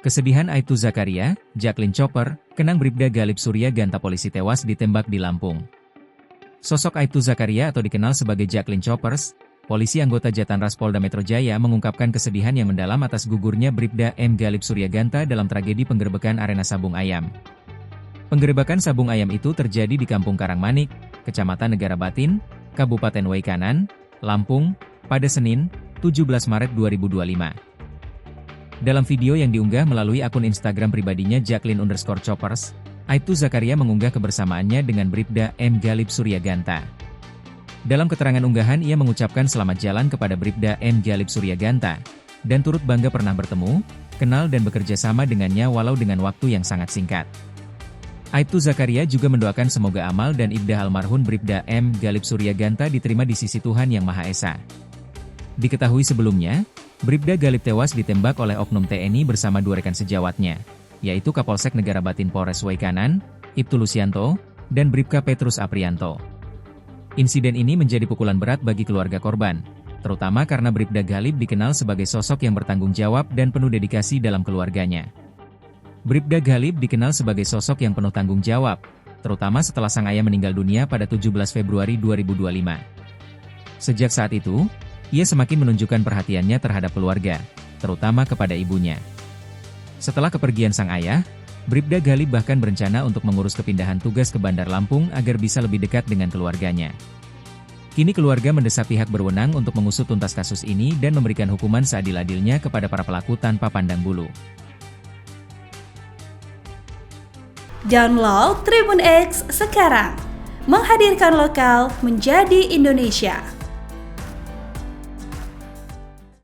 Kesedihan Aibtu Zakaria, Jacqueline Chopper, kenang Bribda Galib Surya Ganta polisi tewas ditembak di Lampung. Sosok Aibtu Zakaria atau dikenal sebagai Jacqueline Choppers, polisi anggota Jatanras Polda Metro Jaya mengungkapkan kesedihan yang mendalam atas gugurnya Bribda M. Galib Surya Ganta dalam tragedi penggerebekan arena sabung ayam. Penggerebekan sabung ayam itu terjadi di Kampung Karangmanik, Kecamatan Negara Batin, Kabupaten Waikanan, Lampung, pada Senin, 17 Maret 2025. Dalam video yang diunggah melalui akun Instagram pribadinya Jacqueline_Choppers, Aibtu Zakaria mengunggah kebersamaannya dengan Bribda M. Galib Surya Ganta. Dalam keterangan unggahan ia mengucapkan selamat jalan kepada Bribda M. Galib Surya Ganta, dan turut bangga pernah bertemu, kenal dan bekerja sama dengannya walau dengan waktu yang sangat singkat. Aibtu Zakaria juga mendoakan semoga amal dan ibdah almarhum Bribda M. Galib Surya Ganta diterima di sisi Tuhan Yang Maha Esa. Diketahui sebelumnya, Bribda Galib tewas ditembak oleh oknum TNI bersama dua rekan sejawatnya, yaitu Kapolsek Negara Batin Polres Waikanan, Ibtu Lusianto, dan Bribka Petrus Aprianto. Insiden ini menjadi pukulan berat bagi keluarga korban, terutama karena Bribda Galib dikenal sebagai sosok yang bertanggung jawab dan penuh dedikasi dalam keluarganya. Bribda Galib dikenal sebagai sosok yang penuh tanggung jawab, terutama setelah sang ayah meninggal dunia pada 17 Februari 2025. Sejak saat itu, ia semakin menunjukkan perhatiannya terhadap keluarga, terutama kepada ibunya. Setelah kepergian sang ayah, Bribda Galib bahkan berencana untuk mengurus kepindahan tugas ke Bandar Lampung agar bisa lebih dekat dengan keluarganya. Kini keluarga mendesak pihak berwenang untuk mengusut tuntas kasus ini dan memberikan hukuman seadil-adilnya kepada para pelaku tanpa pandang bulu. Download Tribun X sekarang, menghadirkan lokal menjadi Indonesia.